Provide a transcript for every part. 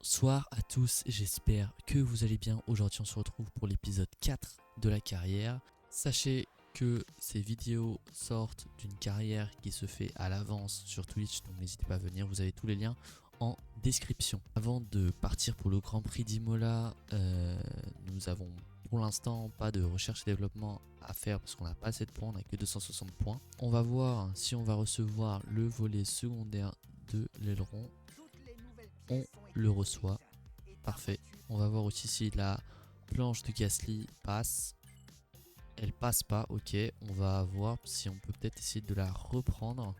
Bonsoir à tous, j'espère que vous allez bien. Aujourd'hui on se retrouve pour l'épisode 4 de la carrière. Sachez que ces vidéos sortent d'une carrière qui se fait à l'avance sur Twitch, donc n'hésitez pas à venir, vous avez tous les liens en description. Avant de partir pour le Grand Prix d'Imola, nous avons pour l'instant pas de recherche et développement à faire parce qu'on n'a pas assez de points, on n'a que 260 points. On va voir si on va recevoir le volet secondaire de l'aileron. On le reçoit, parfait. On va voir aussi si la planche de Gasly passe. Elle passe pas, ok. On va voir si on peut peut-être essayer de la reprendre.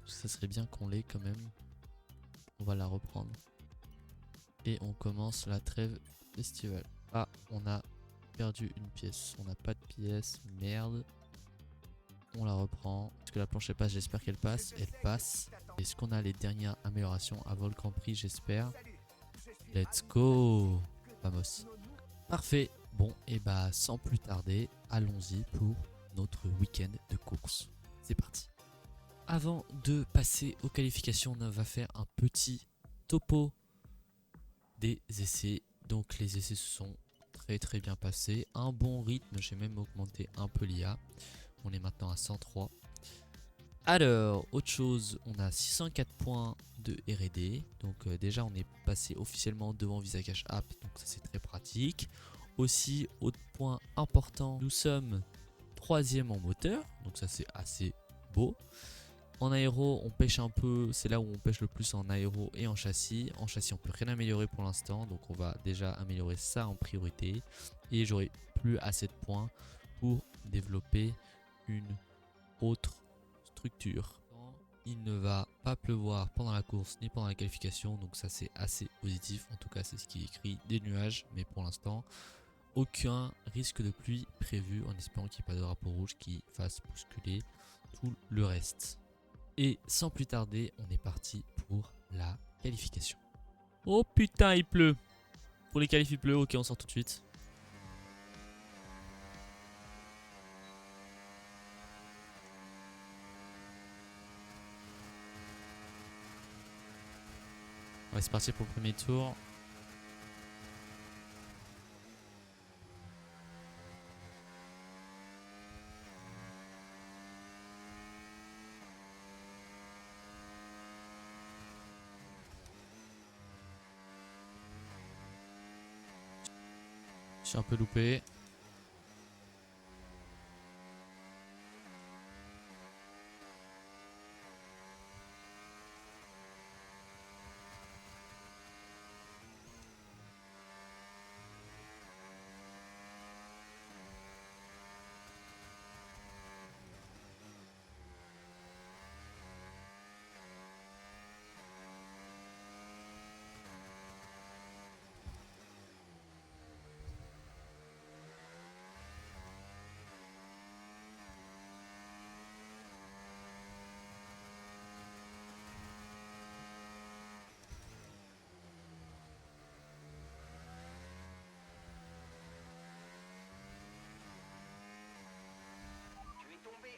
Ça serait bien qu'on l'ait quand même. On va la reprendre. Et on commence la trêve estivale. Ah, on a perdu une pièce. On n'a pas de pièce, merde. On la reprend. Est-ce que la planche elle passe? J'espère qu'elle passe. Elle passe. Est-ce qu'on a les dernières améliorations avant le Grand Prix? J'espère. Let's go. Vamos. Parfait. Bon, et bah sans plus tarder, allons-y pour notre week-end de course. C'est parti. Avant de passer aux qualifications, on va faire un petit topo des essais. Donc les essais se sont très bien passés. Un bon rythme, j'ai même augmenté un peu l'IA. On est maintenant à 103. Alors, autre chose, on a 604 points de R&D. Donc déjà, on est passé officiellement devant Visa Cash App. Donc ça, c'est très pratique. Aussi, autre point important, nous sommes 3e en moteur. Donc ça, c'est assez beau. En aéro, on pêche un peu. C'est là où on pêche le plus en aéro et en châssis. En châssis, on peut rien améliorer pour l'instant. Donc on va déjà améliorer ça en priorité. Et j'aurai plus assez de points pour développer une autre structure. Il ne va pas pleuvoir pendant la course ni pendant la qualification, donc ça c'est assez positif. En tout cas, c'est ce qui est écrit, des nuages, mais pour l'instant aucun risque de pluie prévu, en espérant qu'il n'y ait pas de drapeau rouge qui fasse bousculer tout le reste. Et sans plus tarder, on est parti pour la qualification. Oh putain, il pleut. Pour les qualifs il pleut. Ok, on sort tout de suite. Ouais, c'est parti pour le premier tour. Je suis un peu loupé.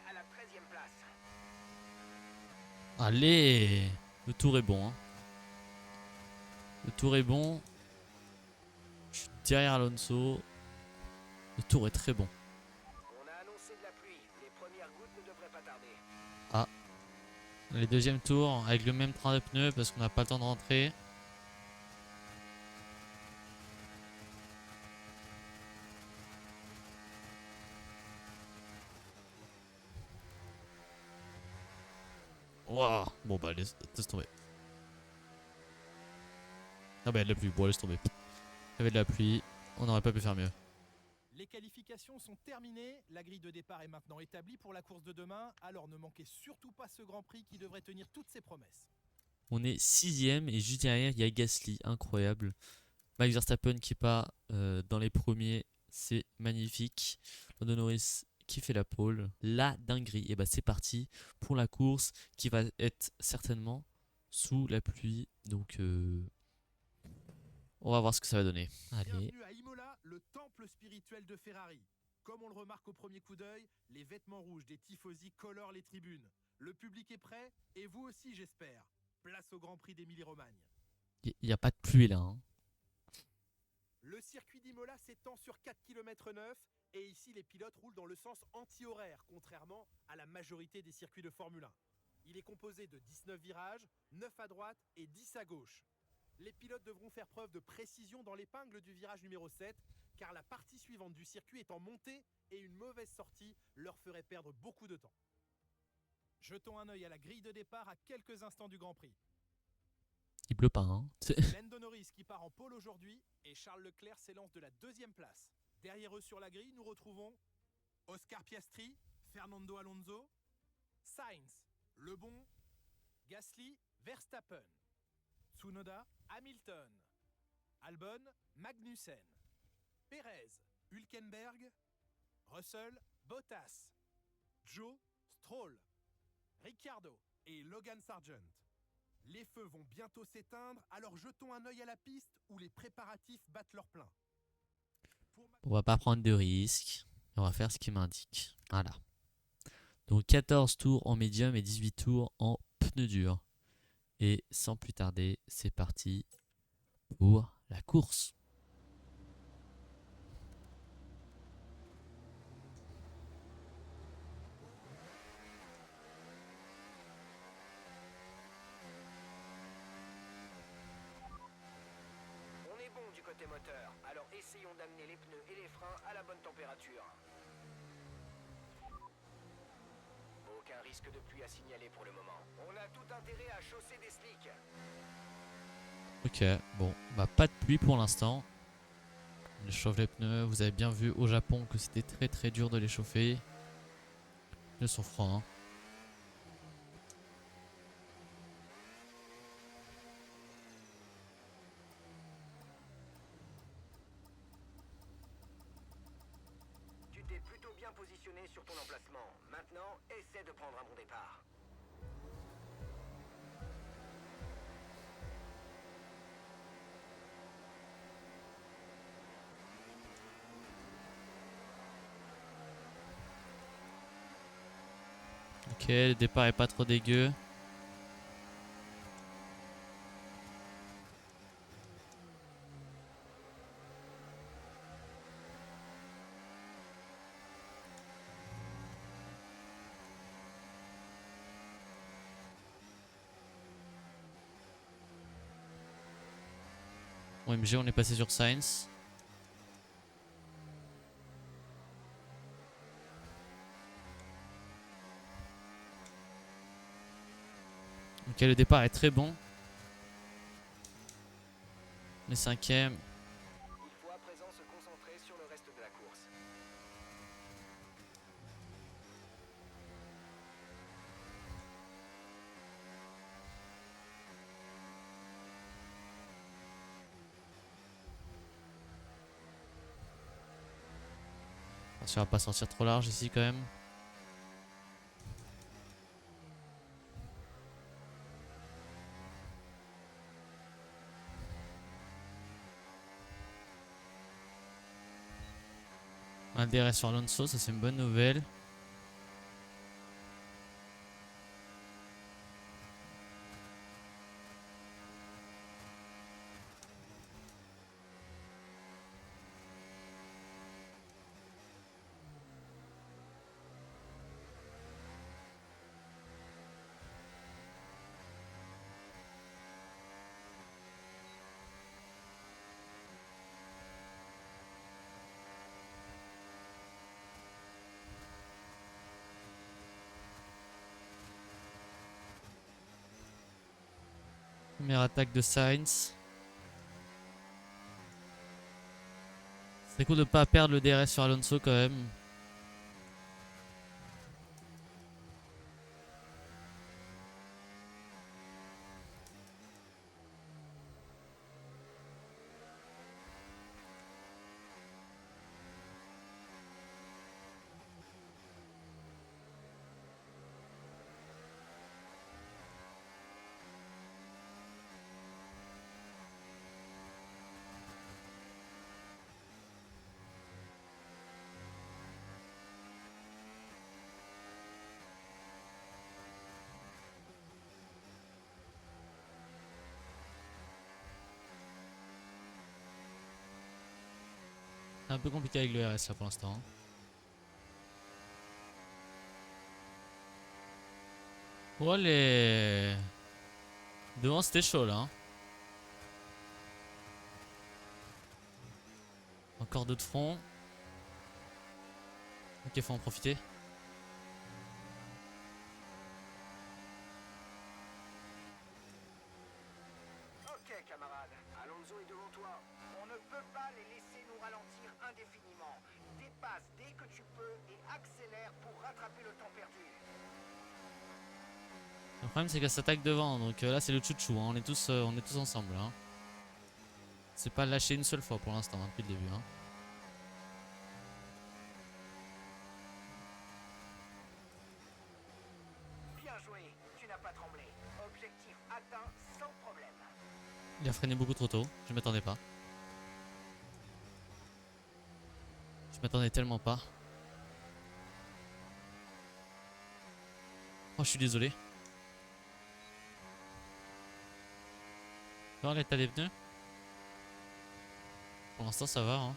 À la 13e place. Allez, le tour est bon. Hein. Le tour est bon. Je suis derrière Alonso. Le tour est très bon. On a annoncé de la pluie. Les premières gouttes ne devraient pas tarder. Ah, les deuxièmes tours avec le même train de pneus parce qu'on n'a pas le temps de rentrer. Waouh. Bon bah laisse tomber. Ah bah il y a de la pluie. Bon laisse tomber. Il y avait de la pluie. On n'aurait pas pu faire mieux. Les qualifications sont terminées, la grille de départ est maintenant établie pour la course de demain, alors ne manquez surtout pas ce Grand Prix qui devrait tenir toutes ses promesses. On est 6ème et juste derrière il y a Gasly. Incroyable. Max Verstappen qui est pas dans les premiers. C'est magnifique. Lando Norris qui fait la pole. La dinguerie. Et bah c'est parti pour la course qui va être certainement sous la pluie. Donc on va voir ce que ça va donner. Allez. Bienvenue à Imola, le temple spirituel de Ferrari. Comme on le remarque au premier coup d'œil, les vêtements rouges des tifosi colorent les tribunes. Le public est prêt, et vous aussi j'espère. Place au Grand Prix d'Émilie-Romagne. Il n'y a pas de pluie là. Hein. Le circuit d'Imola s'étend sur 4 km 9 et ici les pilotes roulent dans le sens anti-horaire, contrairement à la majorité des circuits de Formule 1. Il est composé de 19 virages, 9 à droite et 10 à gauche. Les pilotes devront faire preuve de précision dans l'épingle du virage numéro 7, car la partie suivante du circuit est en montée et une mauvaise sortie leur ferait perdre beaucoup de temps. Jetons un œil à la grille de départ à quelques instants du Grand Prix. Il pleut pas. Hein. Lando Norris qui part en pole aujourd'hui et Charles Leclerc s'élance de la 2e place. Derrière eux sur la grille, nous retrouvons Oscar Piastri, Fernando Alonso, Sainz, Lebon, Gasly, Verstappen, Tsunoda, Hamilton, Albon, Magnussen, Perez, Hülkenberg, Russell, Bottas, Joe, Stroll, Ricciardo et Logan Sargent. Les feux vont bientôt s'éteindre, alors jetons un œil à la piste où les préparatifs battent leur plein. On va pas prendre de risques. On va faire ce qu'il m'indique. Voilà. Donc 14 tours en médium et 18 tours en pneus durs. Et sans plus tarder, c'est parti pour la course. On est bon du côté moteur, alors essayons d'amener les pneus et les freins à la bonne température. Aucun risque de pluie à signaler pour le moment. On a tout intérêt à chausser des slicks. Ok, bon, bah pas de pluie pour l'instant. On chauffe les pneus. Vous avez bien vu au Japon que c'était très très dur de les chauffer. Les pneus sont froids. Hein. Tu t'es plutôt bien positionné sur ton emplacement. Maintenant, essaie de prendre un bon départ. Ok, le départ est pas trop dégueu. OMG, on est passé sur Sainz. Ok, le départ est très bon. On est 5ème. Il faut à présent se concentrer sur le reste de la course. Attention à pas sortir trop large ici quand même. Un DRS sur Alonso, ça c'est une bonne nouvelle. Première attaque de Sainz. C'est cool de pas perdre le DRS sur Alonso quand même. C'est un peu compliqué avec le RS là pour l'instant. Oh les... Devant c'était chaud là. Encore d'autres fronts. Ok, faut en profiter. Ok, camarade. Alonso est devant toi. On ne peut pas les laisser nous ralentir indéfiniment. Dépasse dès que tu peux et accélère pour rattraper le temps perdu. Le problème c'est qu'elle s'attaque devant, donc là c'est le chouchou, hein. On est tous ensemble hein. C'est pas lâché une seule fois pour l'instant, hein, depuis le début hein. Bien joué, tu n'as pas tremblé. Objectif atteint sans problème. Il a freiné beaucoup trop tôt, je m'attendais pas. Je m'attendais tellement pas. Oh je suis désolé. Voir l'état des pneus. Pour l'instant ça va hein.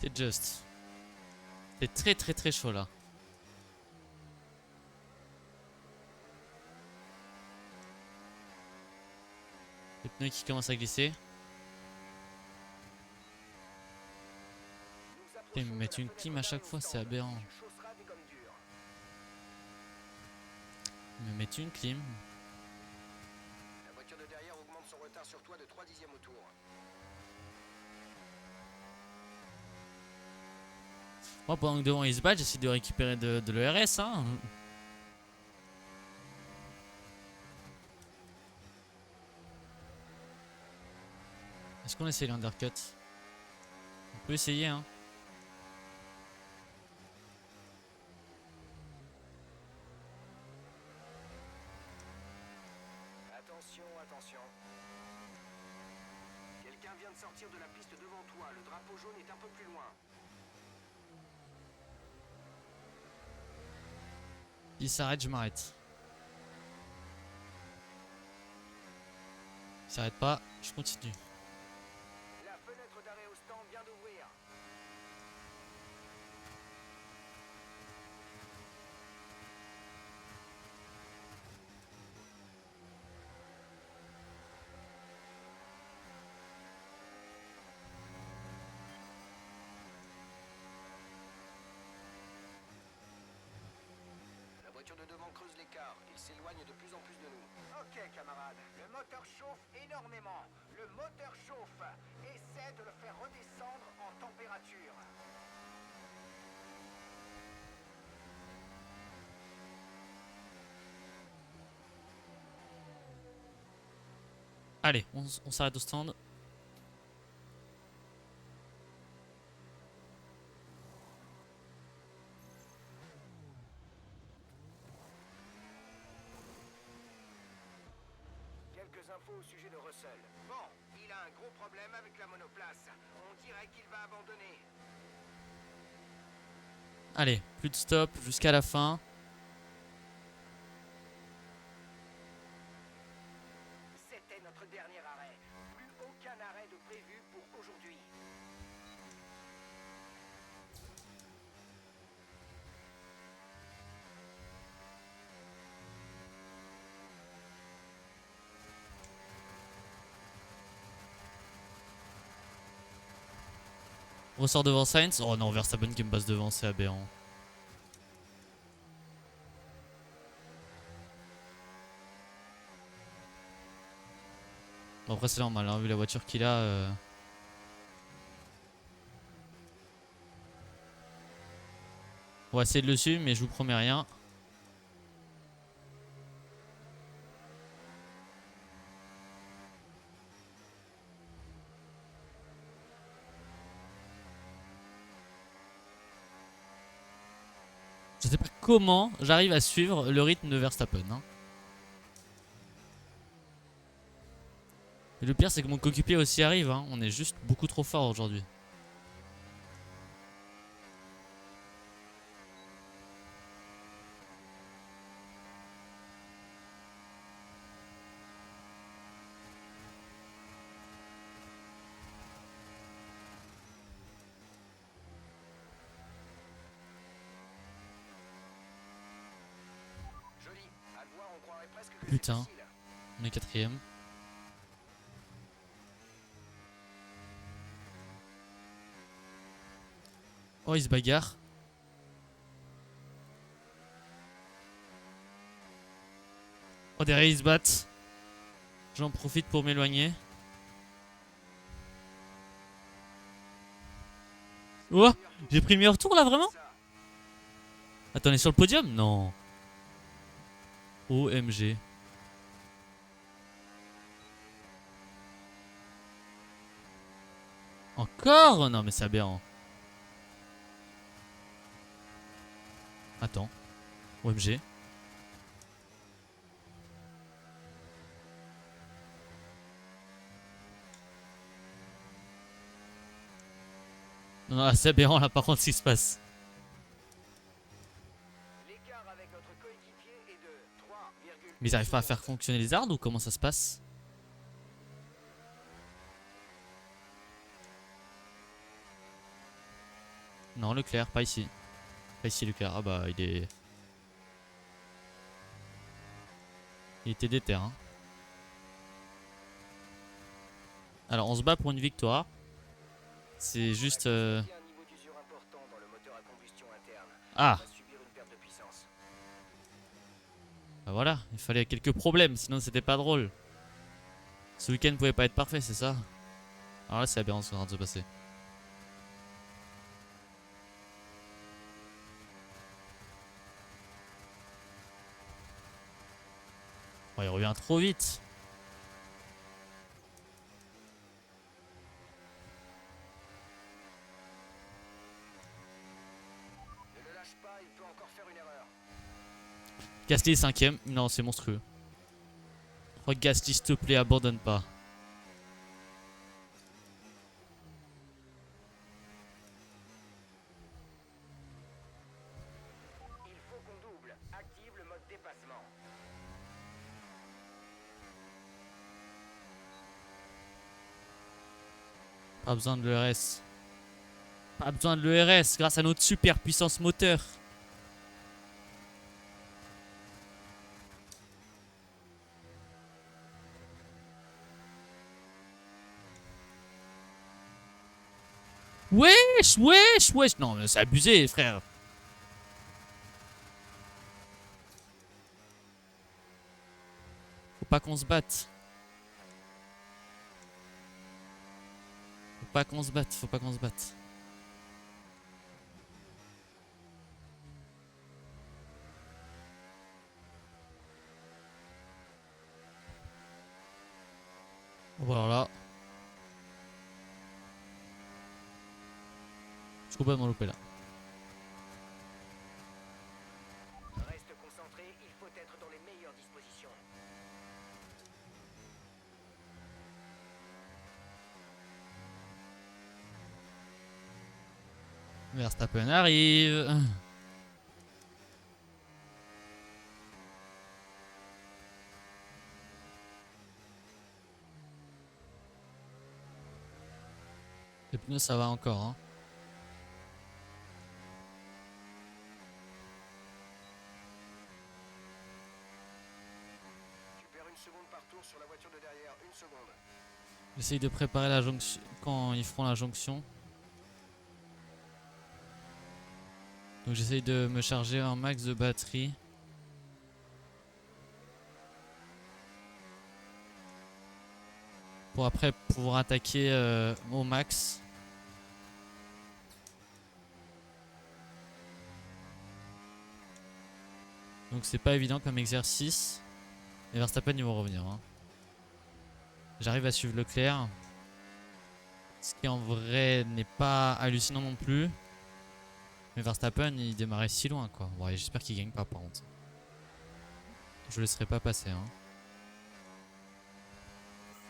C'était juste. C'était très chaud là. Les pneus qui commencent à glisser. Ils me mettent une clim à chaque fois, c'est aberrant. Ils me mettent une clim. La voiture de derrière augmente son retard sur toi de 3 dixièmes au tour. Moi pendant que devant ils se battent, j'essaie de récupérer de l'ERS hein. Est-ce qu'on essaie l'undercut? On peut essayer hein. Attention, attention. Quelqu'un vient de sortir de la piste devant toi. Le drapeau jaune est un peu plus loin. Il s'arrête, je m'arrête. Il s'arrête pas, je continue. La fenêtre d'arrêt au stand vient d'ouvrir. La voiture de devant creuse l'écart. Il s'éloigne de plus en plus de nous. Ok, camarade. Le moteur chauffe énormément. Le moteur chauffe. Essaie de le faire redescendre en température. Allez, on s'arrête au stand. Quelques infos au sujet de Russell. Bon, il a un gros problème avec la monoplace. On dirait qu'il va abandonner. Allez, plus de stop jusqu'à la fin. C'était notre dernier arrêt. Plus aucun arrêt de prévu pour aujourd'hui. On ressort devant Sainz. Oh non, Verstappen qui me passe devant, c'est aberrant. Bon, après c'est normal, hein, vu la voiture qu'il a. On va essayer de le suivre, mais je vous promets rien. Je sais pas comment j'arrive à suivre le rythme de Verstappen. Hein. Et le pire, c'est que mon coéquipier aussi arrive. Hein. On est juste beaucoup trop fort aujourd'hui. Joli. À le voir, on croirait presque que Putain. c'est facile. On est quatrième. Oh, il se bagarre. Oh, derrière, ils se battent. J'en profite pour m'éloigner. Oh, j'ai pris le meilleur tour là, vraiment? Attends, on est sur le podium? Non. OMG. Encore? Non, mais c'est aberrant. Attends. OMG. Non, non, c'est aberrant là, par contre, ce qui se passe. L'écart avec notre coéquipier est de 3, Mais ils arrivent pas à faire fonctionner les ardes ou comment ça se passe? Non, Leclerc, pas ici. Pas ici, Leclerc. Ah bah, il est. Il était déter. Hein. Alors, on se bat pour une victoire. C'est juste. Il y a un niveau d'usure important dans le moteur à combustion interne. Ah! On va subir une perte de puissance. Bah voilà, il fallait quelques problèmes, sinon c'était pas drôle. Ce week-end pouvait pas être parfait, c'est ça? Alors là, c'est aberrant ce qui est en train de se passer. Oh, il revient trop vite. Ne le lâche pas, il peut encore faire une erreur. Gasly est 5ème. Non, c'est monstrueux. Oh, Gasly, s'il te plaît, abandonne pas. Il faut qu'on double. Active le mode dépassement. Pas besoin de l'ERS. Pas besoin de l'ERS grâce à notre super puissance moteur. Wesh, wesh, wesh. Non, mais c'est abusé, frère. Faut pas qu'on se batte. Faut pas qu'on se batte, faut pas qu'on se batte. Voilà. Je suis complètement loupé là. Reste concentré, il faut être dans les meilleures dispositions. Verstappen arrive. Les pneus ça va encore hein. Tu perds une seconde par tour sur la voiture de derrière, une seconde. J'essaye de préparer la jonction quand ils feront la jonction. Donc j'essaye de me charger un max de batterie. Pour après pouvoir attaquer au max. Donc c'est pas évident comme exercice. Et Verstappen ils vont revenir. Hein. J'arrive à suivre Leclerc. Ce qui en vrai n'est pas hallucinant non plus. Mais Verstappen il démarrait si loin quoi. Bon, j'espère qu'il gagne pas par contre. Je le laisserai pas passer. Hein.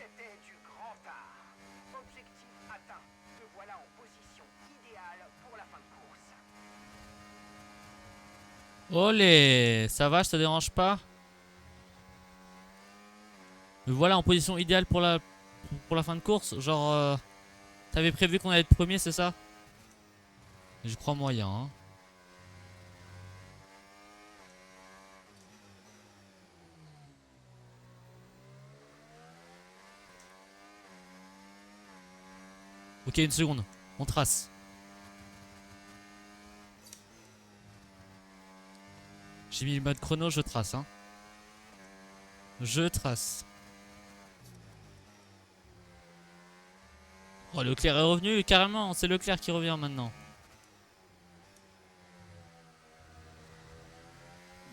C'était du grand art. Objectif atteint. Te voilà en position idéale pour la fin de course. Olé, ça va, je te dérange pas? Me voilà en position idéale pour la fin de course. Genre, t'avais prévu qu'on allait être premier, c'est ça? Je crois moyen. Hein. Ok, une seconde. On trace. J'ai mis le mode chrono, je trace. Hein. Je trace. Oh, Leclerc est revenu, carrément. C'est Leclerc qui revient maintenant.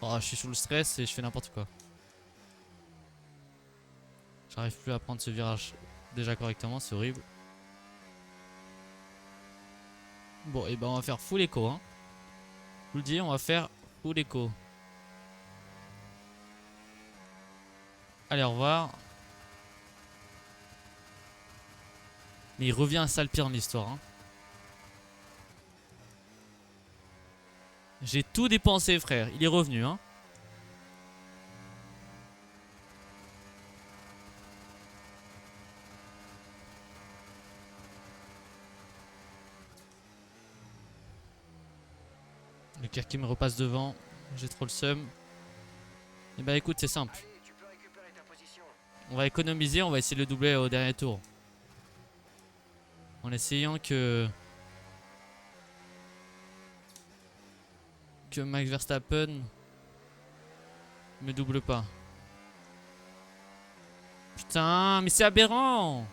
Oh, je suis sous le stress et je fais n'importe quoi. J'arrive plus à prendre ce virage déjà correctement, c'est horrible. Bon, et ben on va faire full écho. Hein. Je vous le dis, on va faire full écho. Allez, au revoir. Mais il revient à ça le pire dans l'histoire. Hein. J'ai tout dépensé, frère. Il est revenu. Hein. Leclerc qui me repasse devant. J'ai trop le seum. Et bah écoute, c'est simple. Allez, tu peux récupérer ta position. On va économiser, on va essayer de le doubler au dernier tour. En essayant que Max Verstappen me double pas. Putain, mais c'est aberrant.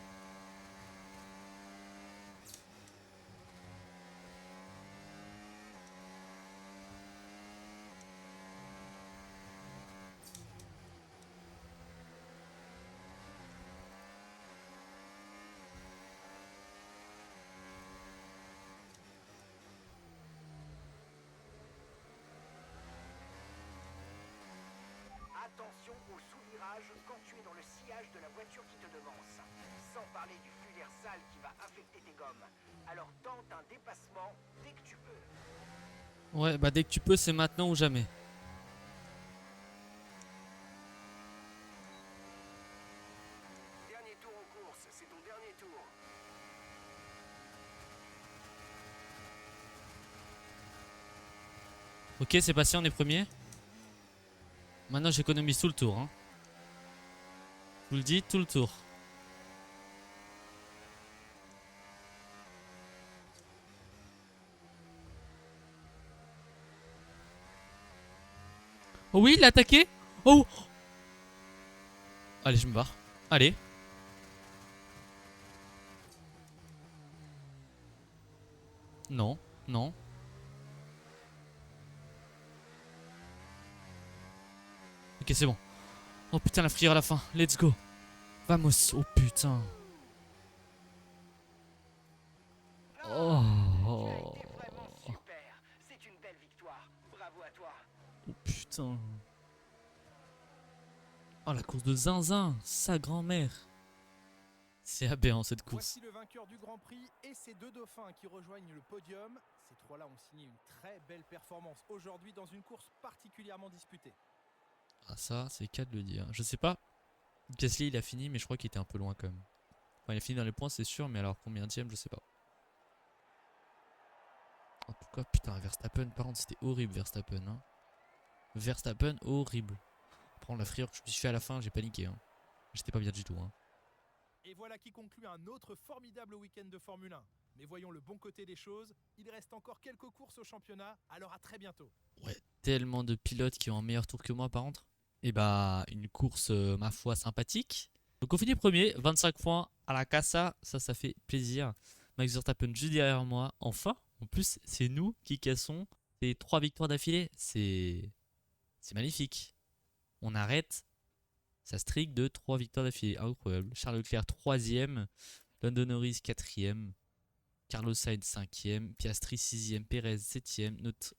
Attention au sous-virage quand tu es dans le sillage de la voiture qui te devance. Sans parler du flux d'air sale qui va affecter tes gommes. Alors tente un dépassement dès que tu peux. Ouais, bah dès que tu peux, c'est maintenant ou jamais. Dernier tour en course, c'est ton dernier tour. Ok, c'est passé, on est premier. Maintenant, j'économise tout le tour. Hein. Je vous le dis, tout le tour. Oh oui, il l'a attaqué. Oh. Allez, je me barre. Allez. Non, non. Ok, c'est bon. Oh putain, la frayeur à la fin. Let's go. Vamos. Oh putain. Oh. Tu as été vraiment super. C'est une belle victoire. Bravo à toi. Oh putain. Oh la course de Zinzin. Sa grand-mère. C'est aberrant cette course. Voici le vainqueur du Grand Prix et ses deux dauphins qui rejoignent le podium. Ces trois-là ont signé une très belle performance aujourd'hui dans une course particulièrement disputée. Ah ça, c'est le cas de le dire. Je sais pas. Gasly il a fini mais je crois qu'il était un peu loin quand même. Enfin, il a fini dans les points c'est sûr mais alors combien de je sais pas. En tout cas putain Verstappen par contre c'était horrible Verstappen. Hein. Verstappen horrible. Prendre la frayeur que je me suis fait à la fin j'ai paniqué. Hein. J'étais pas bien du tout. Hein. Et voilà qui conclut un autre formidable week-end de Formule 1. Mais voyons le bon côté des choses, il reste encore quelques courses au championnat, alors à très bientôt. Ouais, tellement de pilotes qui ont un meilleur tour que moi par contre. Et bah une course ma foi sympathique. Donc on finit premier, 25 points à la casa, ça fait plaisir. Max Verstappen juste derrière moi, enfin. En plus, c'est nous qui cassons ces 3 victoires d'affilée. C'est magnifique. On arrête sa streak de 3 victoires d'affilée, incroyable. Charles Leclerc 3ème, Lando Norris 4ème, Carlos Sainz 5ème, Piastri 6ème, Perez 7ème, notre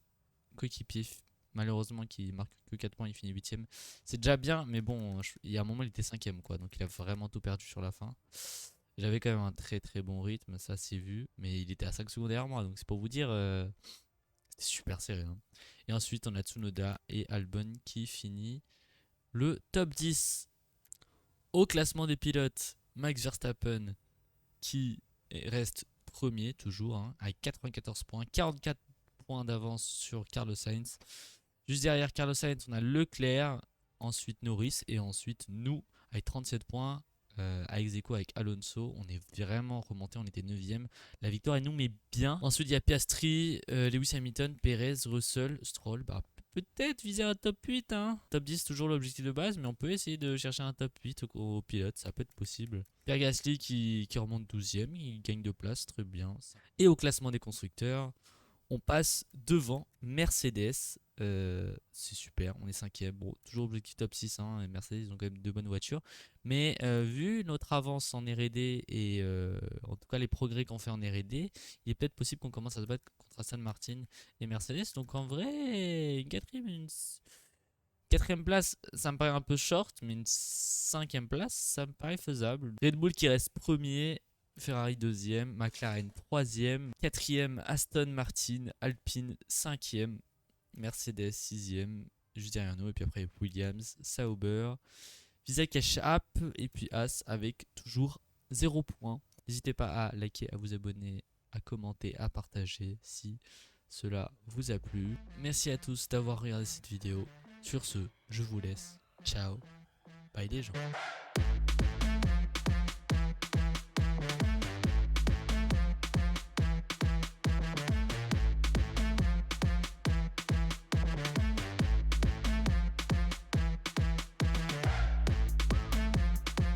coéquipier malheureusement qui marque que 4 points, il finit 8ème. C'est déjà bien, mais bon, il y a un moment il était 5ème quoi, donc il a vraiment tout perdu sur la fin. J'avais quand même un très très bon rythme, ça c'est vu, mais il était à 5 secondes derrière moi, donc c'est pour vous dire, c'était super serré. Hein. Et ensuite on a Tsunoda et Albon qui finit le top 10. Au classement des pilotes, Max Verstappen qui reste premier toujours, hein, avec 94 points, 44 points d'avance sur Carlos Sainz. Juste derrière Carlos Sainz, on a Leclerc, ensuite Norris et ensuite nous avec 37 points. À ex-aequo avec Alonso, on est vraiment remonté, on était 9ème. La victoire elle nous met bien. Ensuite il y a Piastri, Lewis Hamilton, Perez, Russell, Stroll. Bah, peut-être viser un top 8. Hein. Top 10 toujours l'objectif de base, mais on peut essayer de chercher un top 8 au pilote, ça peut être possible. Pierre Gasly qui remonte 12ème, il gagne 2 places, très bien. Et au classement des constructeurs, on passe devant Mercedes. C'est super, on est 5ème. Bon, toujours objectif top 6. Hein, et Mercedes, ils ont quand même 2 bonnes voitures. Mais vu notre avance en R&D et en tout cas les progrès qu'on fait en R&D, il est peut-être possible qu'on commence à se battre contre Aston Martin et Mercedes. Donc en vrai, une quatrième place, ça me paraît un peu short, mais une 5ème place, ça me paraît faisable. Red Bull qui reste premier. Ferrari 2ème, McLaren 3ème, 4ème Aston Martin, Alpine 5ème, Mercedes 6ème, juste derrière nous, et puis après Williams, Sauber, Visa Cash App, et puis As avec toujours 0 points. N'hésitez pas à liker, à vous abonner, à commenter, à partager si cela vous a plu. Merci à tous d'avoir regardé cette vidéo. Sur ce, je vous laisse. Ciao. Bye les gens.